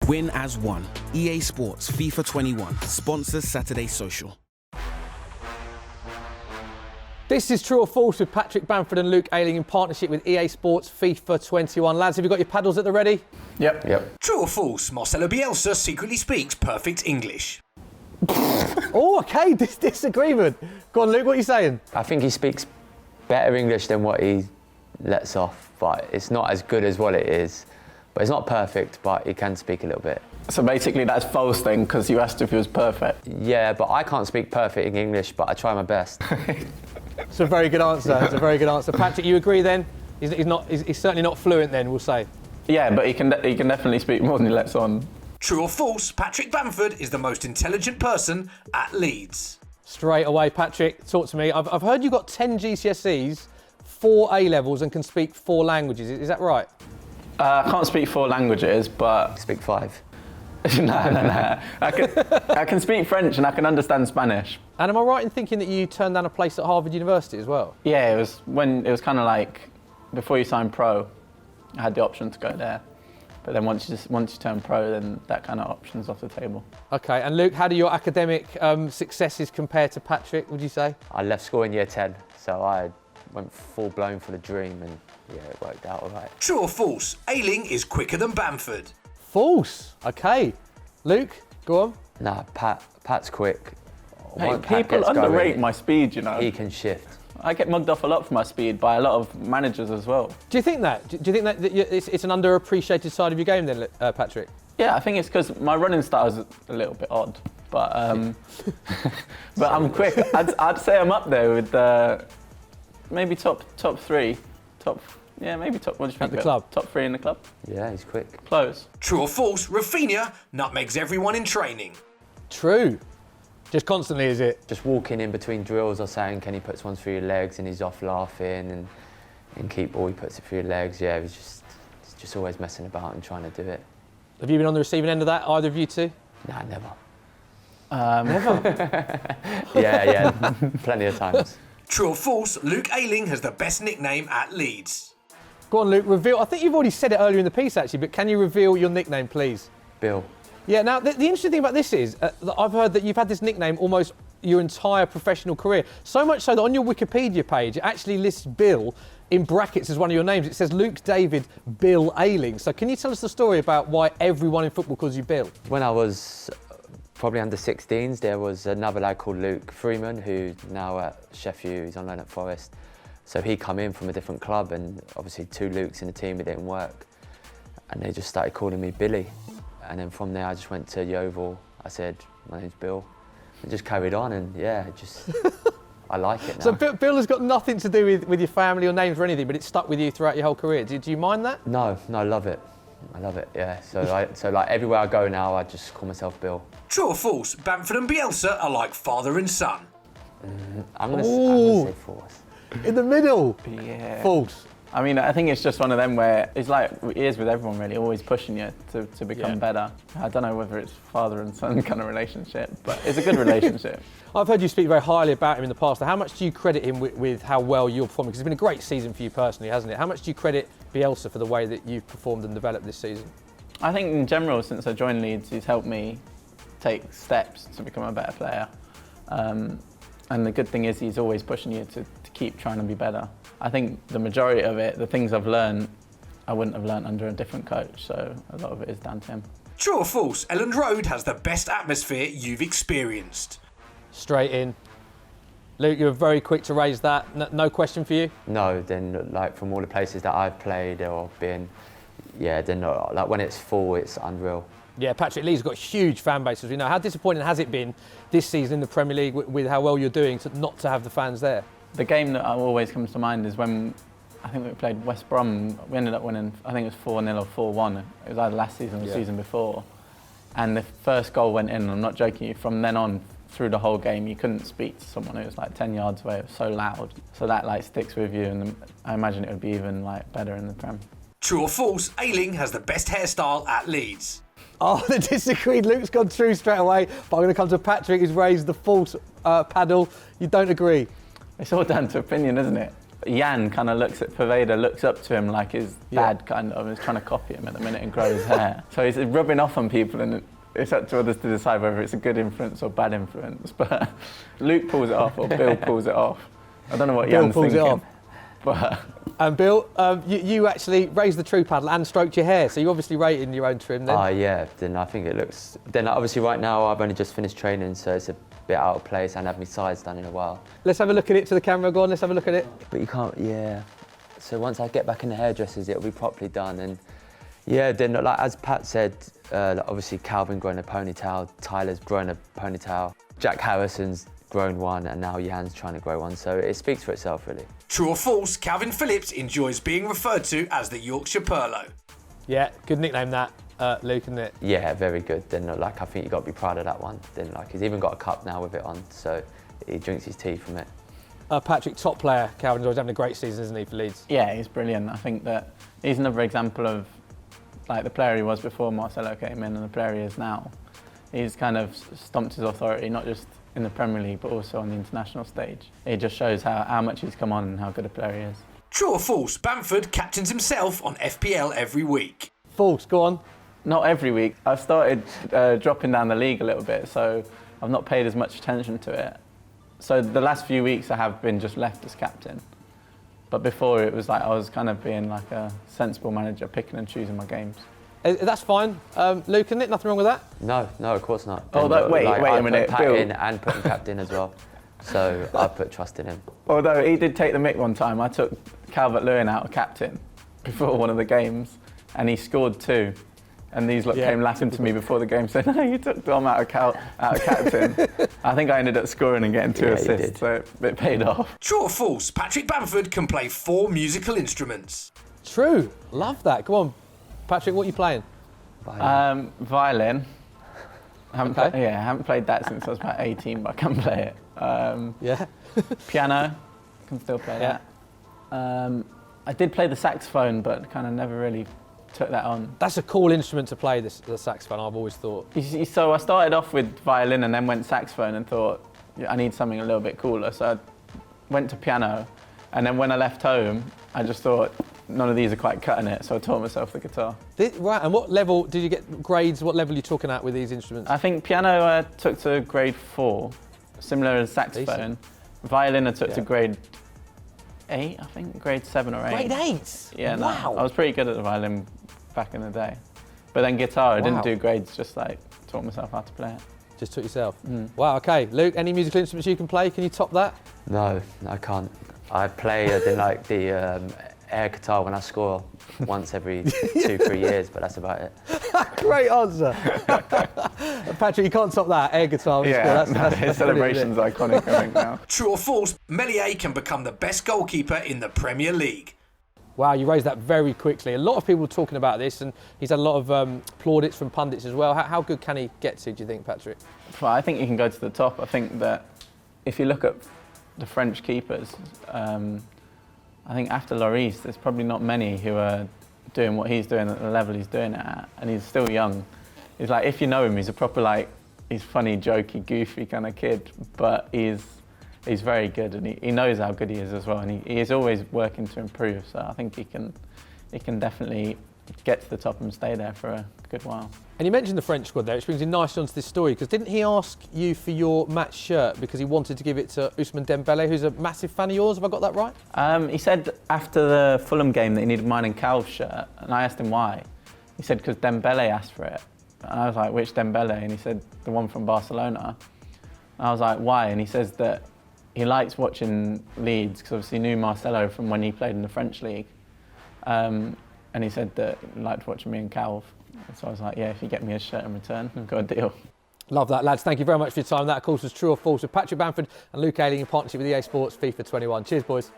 Win as one. EA Sports FIFA 21 sponsors Saturday Social. This is True or False with Patrick Bamford and Luke Ayling in partnership with EA Sports FIFA 21. Lads, have you got your paddles at the ready? Yep. True or false, Marcelo Bielsa secretly speaks perfect English. Oh, okay, disagreement. Go on, Luke, what are you saying? I think he speaks better English than what he lets off, but it's not as good as what it is. But it's not perfect, but he can speak a little bit. So basically that's false then, because you asked if he was perfect. Yeah, but I can't speak perfect English, but I try my best. It's a very good answer. It's a very good answer. Patrick, you agree then? He's certainly not fluent then, we'll say. Yeah, but he can definitely speak more than he lets on. True or false, Patrick Bamford is the most intelligent person at Leeds. Straight away, Patrick, talk to me. I've heard you got 10 GCSEs, 4 A-levels and can speak 4 languages. Is that right? I can't speak 4 languages, but... Speak 5. No. I can speak French and I can understand Spanish. And am I right in thinking that you turned down a place at Harvard University as well? Yeah, it was kind of like before you sign pro, I had the option to go there. But then once you turn pro, then that kind of option's off the table. Okay, and Luke, how do your academic successes compare to Patrick, would you say? I left school in year 10, so I went full blown for the dream and yeah, it worked out all right. True or false, Ayling is quicker than Bamford. False. Okay. Luke, go on. Nah, Pat's quick. Hey, Once Pat people gets underrate going, my speed, you know. He can shift. I get mugged off a lot for my speed by a lot of managers as well. Do you think that? Do you think that it's an underappreciated side of your game then, Patrick? Yeah, I think it's because my running style is a little bit odd, but but I'm quick. I'd say I'm up there with maybe top 3, maybe top. What do you think? At the club? Top 3 in the club. Yeah, he's quick. Close. True or false, Rafinha nutmegs everyone in training. True. Just constantly, is it? Just walking in between drills or saying, can he put one through your legs, and he's off laughing and keep ball, he puts it through your legs. Yeah, he's just always messing about and trying to do it. Have you been on the receiving end of that, either of you two? Nah, never. Never? Yeah, plenty of times. True or false, Luke Ayling has the best nickname at Leeds. Go on, Luke, reveal. I think you've already said it earlier in the piece, actually, but can you reveal your nickname, please? Bill. Yeah, now, the interesting thing about this is, I've heard that you've had this nickname almost your entire professional career. So much so that on your Wikipedia page, it actually lists Bill in brackets as one of your names. It says Luke David Bill Ayling. So can you tell us the story about why everyone in football calls you Bill? When I was probably under 16s, there was another lad called Luke Freeman, who's now at Sheffield, he's on loan at Forest. So he come in from a different club, and obviously 2 Lukes in the team, it didn't work. And they just started calling me Billy. And then from there, I just went to Yeovil. I said, my name's Bill. And just carried on, and yeah, I like it now. So Bill has got nothing to do with your family or names or anything, but it's stuck with you throughout your whole career. Do you mind that? No, I love it. I love it, yeah. So like everywhere I go now, I just call myself Bill. True or false, Bamford and Bielsa are like father and son. I'm gonna say false. In the middle? Yeah. False. I mean, I think it's just one of them where it's like it is with everyone really, always pushing you to become better. I don't know whether it's father and son kind of relationship, but it's a good relationship. I've heard you speak very highly about him in the past. How much do you credit him with how well you're performing? Because it's been a great season for you personally, hasn't it? How much do you credit Bielsa for the way that you've performed and developed this season? I think in general, since I joined Leeds, he's helped me take steps to become a better player. And the good thing is he's always pushing you to keep trying to be better. I think the majority of it, the things I've learned, I wouldn't have learned under a different coach, so a lot of it is down to him. True or false, Elland Road has the best atmosphere you've experienced. Straight in. Luke, you were very quick to raise that. No question for you? No, then like from all the places that I've played or been, yeah, then like when it's full, it's unreal. Yeah, Patrick, Leeds got a huge fan base, as we know. How disappointing has it been this season in the Premier League with how well you're doing not to have the fans there? The game that always comes to mind is when I think we played West Brom. We ended up winning, I think it was 4-0 or 4-1. It was either last season or the season before. And the first goal went in, and I'm not joking you, from then on, through the whole game, you couldn't speak to someone who was like 10 yards away. It was so loud. So that like sticks with you, and I imagine it would be even like better in the Prem. True or false, Ayling has the best hairstyle at Leeds. Oh, the disagreed. Luke's gone through straight away, but I'm going to come to Patrick, who's raised the false paddle. You don't agree? It's all down to opinion, isn't it? Jan kind of looks up to him like his dad kind of is trying to copy him at the minute and grow his hair. So he's rubbing off on people, and it's up to others to decide whether it's a good influence or bad influence. But Luke pulls it off, or Bill pulls it off. I don't know what Jan's thinking. But and Bill, you actually raised the true paddle and stroked your hair, so you obviously rated your own trim then. Oh yeah, then I think it looks. Then obviously right now I've only just finished training, so it's a bit out of place. I haven't had my sides done in a while. Let's have a look at it to the camera. Go on, let's have a look at it. But you can't, yeah. So once I get back in the hairdressers, it'll be properly done. And yeah, then like as Pat said, obviously Calvin growing a ponytail, Tyler's growing a ponytail, Jack Harrison's grown one, and now Jan's trying to grow one. So it speaks for itself, really. True or false, Calvin Phillips enjoys being referred to as the Yorkshire Pirlo. Yeah, good nickname that, Luke, isn't it? Yeah, very good. Then like I think you got to be proud of that one. Then like he's even got a cup now with it on, so he drinks his tea from it. Patrick, top player. Calvin Joy's having a great season, isn't he, for Leeds? yeah, he's brilliant. I think that he's another example of like the player he was before Marcelo came in and the player he is now. He's kind of stomped his authority, not just in the Premier League, but also on the international stage. It just shows how much he's come on and how good a player he is. True or false, Bamford captains himself on FPL every week. False, go on. Not every week. I've started dropping down the league a little bit, so I've not paid as much attention to it. So the last few weeks I have been just left as captain. But before it was like I was kind of being like a sensible manager, picking and choosing my games. That's fine. Luke, isn't it? Nothing wrong with that? No, of course not. Oh, wait a minute, I put Pat Bill. in and put him captain as well. So I put trust in him. Although he did take the mick one time, I took Calvert-Lewin out of captain before one of the games, and he scored 2. And these came laughing to me before the game, saying, "No, you took Dom out of captain." I think I ended up scoring and getting 2 assists, so it paid off. True or false, Patrick Bamford can play 4 musical instruments. True. Love that. Come on, Patrick, what are you playing? Violin. I haven't played that since I was about 18, but I can play it. Yeah. Piano, can still play that. I did play the saxophone, but kind of never really took that on. That's a cool instrument to play, the saxophone, I've always thought. So I started off with violin and then went saxophone and thought, I need something a little bit cooler. So I went to piano, and then when I left home, I just thought, none of these are quite cutting it, so I taught myself the guitar. Right, and what level did you get grades? What level are you talking at with these instruments? I think piano I took to grade 4, similar as saxophone. Decent. Violin I took to grade 8, I think, grade 7 or 8. Grade 8? Yeah, wow. No, I was pretty good at the violin back in the day. But then guitar, I didn't do grades, just like taught myself how to play it. Just taught yourself? Wow, okay. Luke, any musical instruments you can play? Can you top that? No, I can't. I play the air guitar when I score once every 2-3 years, but that's about it. Great answer. Patrick, you can't top that. Air guitar. His celebration's iconic, I think, now. True or false, Melier can become the best goalkeeper in the Premier League. Wow, you raised that very quickly. A lot of people talking about this, and he's had a lot of plaudits from pundits as well. How good can he get to, do you think, Patrick? Well, I think he can go to the top. I think that if you look at the French keepers, I think after Lloris, there's probably not many who are doing what he's doing at the level he's doing it at, and he's still young. He's like, if you know him, he's a proper he's funny, jokey, goofy kind of kid, but he's very good, and he knows how good he is as well, and he is always working to improve. So I think he can definitely get to the top and stay there for a good while. And you mentioned the French squad there, which brings in nicely onto this story, because didn't he ask you for your match shirt because he wanted to give it to Ousmane Dembele, who's a massive fan of yours? Have I got that right? He said after the Fulham game that he needed mine and Cal's shirt, and I asked him why. He said because Dembele asked for it. And I was like, which Dembele? And he said, the one from Barcelona. And I was like, why? And he says that he likes watching Leeds, because obviously he knew Marcelo from when he played in the French league. And he said that he liked watching me and Cal. So I was like, yeah, if you get me a shirt in return, we've got a deal. Love that, lads. Thank you very much for your time. That, of course, was True or False with Patrick Bamford and Luke Ayling in partnership with EA Sports FIFA 21. Cheers, boys.